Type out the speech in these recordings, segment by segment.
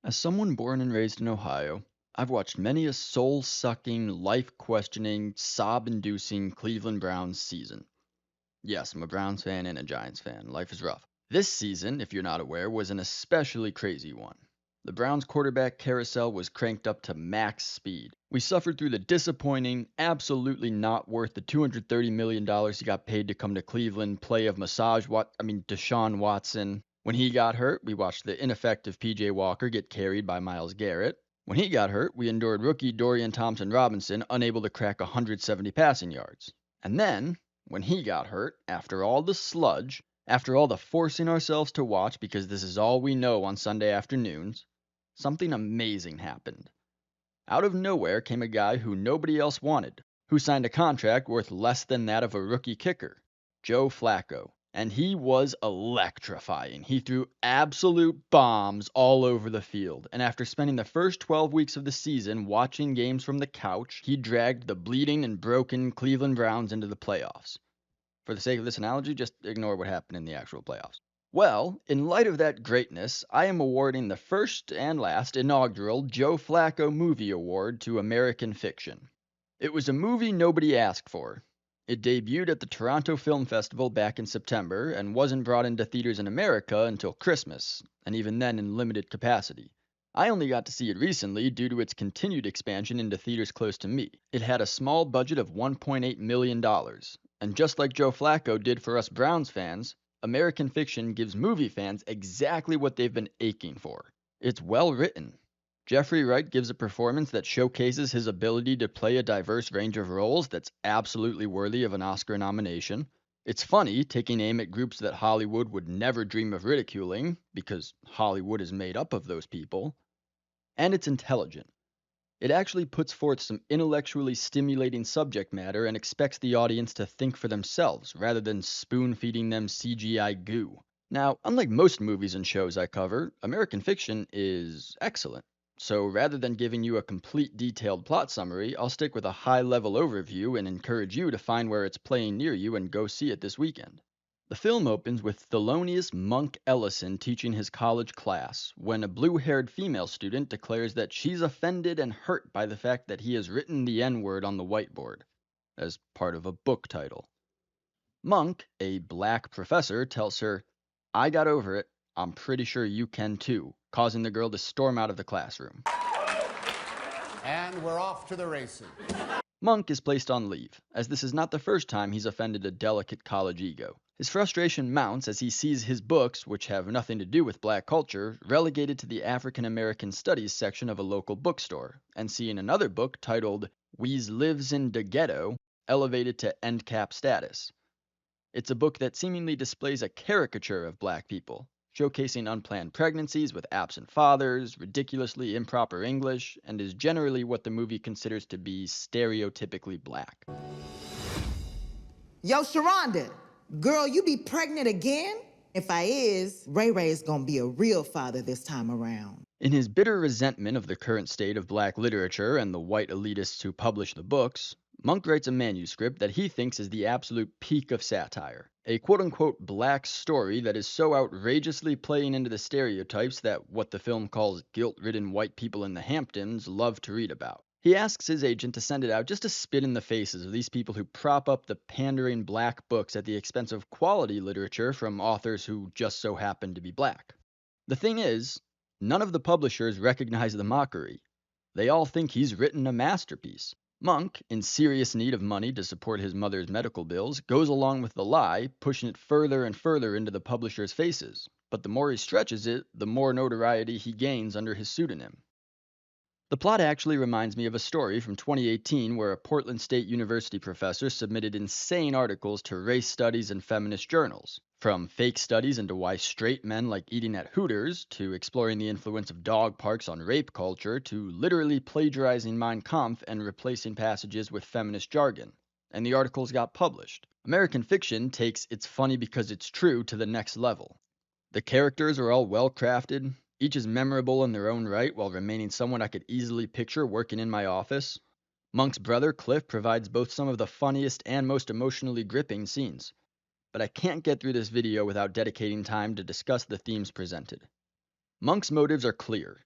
As someone born and raised in Ohio, I've watched many a soul sucking, life questioning, sob inducing Cleveland Browns season. Yes, I'm a Browns fan and a Giants fan. Life is rough. This season, if you're not aware, was an especially crazy one. The Browns quarterback carousel was cranked up to max speed. We suffered through the disappointing, absolutely not worth the $230 million he got paid to come to Cleveland play of Deshaun Watson. When he got hurt, we watched the ineffective PJ Walker get carried by Myles Garrett. When he got hurt, we endured rookie Dorian Thompson Robinson unable to crack 170 passing yards. And then, when he got hurt, after all the sludge, after all the forcing ourselves to watch because this is all we know on Sunday afternoons, something amazing happened. Out of nowhere came a guy who nobody else wanted, who signed a contract worth less than that of a rookie kicker, Joe Flacco. And he was electrifying. He threw absolute bombs all over the field. And after spending the first 12 weeks of the season watching games from the couch, he dragged the bleeding and broken Cleveland Browns into the playoffs. For the sake of this analogy, just ignore what happened in the actual playoffs. Well, in light of that greatness, I am awarding the first and last inaugural Joe Flacco Movie Award to American Fiction. It was a movie nobody asked for. It debuted at the Toronto Film Festival back in September and wasn't brought into theaters in America until Christmas, and even then in limited capacity. I only got to see it recently due to its continued expansion into theaters close to me. It had a small budget of $1.8 million, and just like Joe Flacco did for us Browns fans, American Fiction gives movie fans exactly what they've been aching for. It's well written. Jeffrey Wright gives a performance that showcases his ability to play a diverse range of roles that's absolutely worthy of an Oscar nomination. It's funny, taking aim at groups that Hollywood would never dream of ridiculing, because Hollywood is made up of those people. And it's intelligent. It actually puts forth some intellectually stimulating subject matter and expects the audience to think for themselves, rather than spoon feeding them CGI goo. Now, unlike most movies and shows I cover, American Fiction is excellent. So rather than giving you a complete detailed plot summary, I'll stick with a high level overview and encourage you to find where it's playing near you and go see it this weekend. The film opens with Thelonious Monk Ellison teaching his college class when a blue haired female student declares that she's offended and hurt by the fact that he has written the N word on the whiteboard, as part of a book title. Monk, a black professor, tells her, "I got over it. I'm pretty sure you can too," causing the girl to storm out of the classroom. And we're off to the races. Monk is placed on leave, as this is not the first time he's offended a delicate college ego. His frustration mounts as he sees his books, which have nothing to do with black culture, relegated to the African American Studies section of a local bookstore, and seeing another book titled We's Lives in de Ghetto elevated to end cap status. It's a book that seemingly displays a caricature of black people, showcasing unplanned pregnancies with absent fathers, ridiculously improper English, and is generally what the movie considers to be stereotypically black. Yo, Sharonda, girl, you be pregnant again? If I is, Ray Ray's gonna be a real father this time around. In his bitter resentment of the current state of black literature and the white elitists who publish the books, Monk writes a manuscript that he thinks is the absolute peak of satire. A quote-unquote black story that is so outrageously playing into the stereotypes that what the film calls guilt-ridden white people in the Hamptons love to read about. He asks his agent to send it out just to spit in the faces of these people who prop up the pandering black books at the expense of quality literature from authors who just so happen to be black. The thing is, none of the publishers recognize the mockery. They all think he's written a masterpiece. Monk, in serious need of money to support his mother's medical bills, goes along with the lie, pushing it further and further into the publishers' faces. But the more he stretches it, the more notoriety he gains under his pseudonym. The plot actually reminds me of a story from 2018 where a Portland State University professor submitted insane articles to race studies and feminist journals. From fake studies into why straight men like eating at Hooters, to exploring the influence of dog parks on rape culture, to literally plagiarizing Mein Kampf and replacing passages with feminist jargon. And the articles got published. American Fiction takes "it's funny because it's true" to the next level. The characters are all well crafted. Each is memorable in their own right while remaining someone I could easily picture working in my office. Monk's brother, Cliff, provides both some of the funniest and most emotionally gripping scenes. But I can't get through this video without dedicating time to discuss the themes presented. Monk's motives are clear.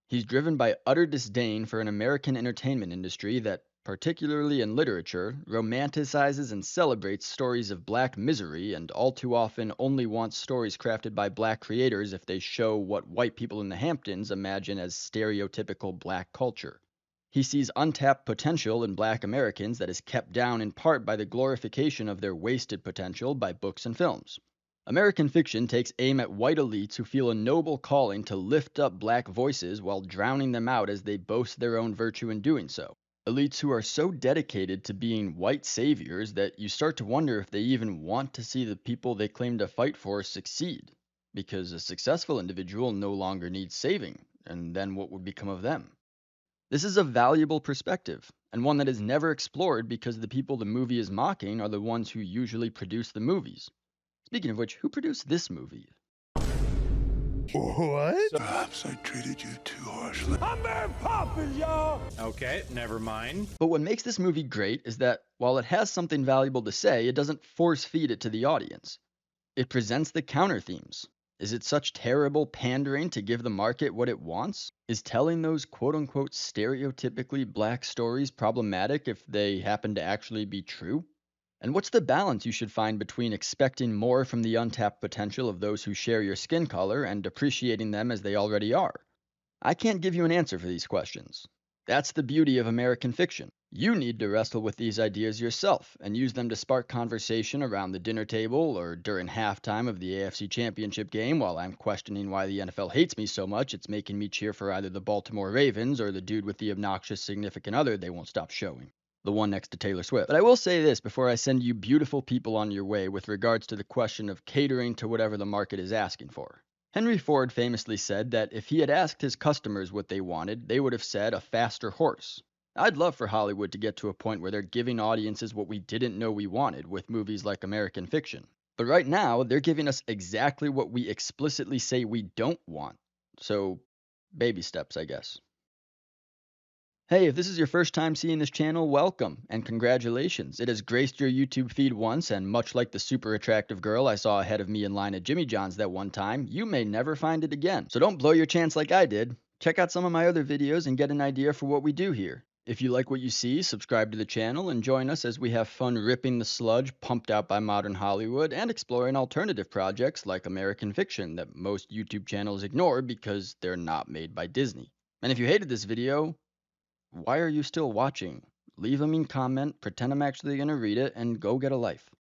He's driven by utter disdain for an American entertainment industry that, particularly in literature, romanticizes and celebrates stories of black misery and all too often only wants stories crafted by black creators if they show what white people in the Hamptons imagine as stereotypical black culture. He sees untapped potential in black Americans that is kept down in part by the glorification of their wasted potential by books and films. American fiction takes aim at white elites who feel a noble calling to lift up black voices while drowning them out as they boast their own virtue in doing so. Elites who are so dedicated to being white saviors that you start to wonder if they even want to see the people they claim to fight for succeed. Because a successful individual no longer needs saving, and then what would become of them? This is a valuable perspective, and one that is never explored because the people the movie is mocking are the ones who usually produce the movies. Speaking of which, who produced this movie? What? Perhaps I treated you too harshly. I'm Mary Poppins, y'all! Okay, never mind. But what makes this movie great is that while it has something valuable to say, it doesn't force feed it to the audience. It presents the counter themes. Is it such terrible pandering to give the market what it wants? Is telling those quote unquote stereotypically black stories problematic if they happen to actually be true? And what's the balance you should find between expecting more from the untapped potential of those who share your skin color and appreciating them as they already are? I can't give you an answer for these questions. That's the beauty of American fiction. You need to wrestle with these ideas yourself and use them to spark conversation around the dinner table or during halftime of the AFC Championship game while I'm questioning why the NFL hates me so much it's making me cheer for either the Baltimore Ravens or the dude with the obnoxious significant other they won't stop showing. The one next to Taylor Swift. But I will say this before I send you beautiful people on your way with regards to the question of catering to whatever the market is asking for. Henry Ford famously said that if he had asked his customers what they wanted, they would have said a faster horse. I'd love for Hollywood to get to a point where they're giving audiences what we didn't know we wanted with movies like American Fiction. But right now, they're giving us exactly what we explicitly say we don't want. So, baby steps, I guess. Hey, if this is your first time seeing this channel, welcome and congratulations. It has graced your YouTube feed once, and much like the super attractive girl I saw ahead of me in line at Jimmy John's that one time, you may never find it again. So don't blow your chance like I did. Check out some of my other videos and get an idea for what we do here. If you like what you see, subscribe to the channel and join us as we have fun ripping the sludge pumped out by modern Hollywood and exploring alternative projects like American Fiction that most YouTube channels ignore because they're not made by Disney. And if you hated this video, why are you still watching? Leave a mean comment, pretend I'm actually going to read it, and go get a life.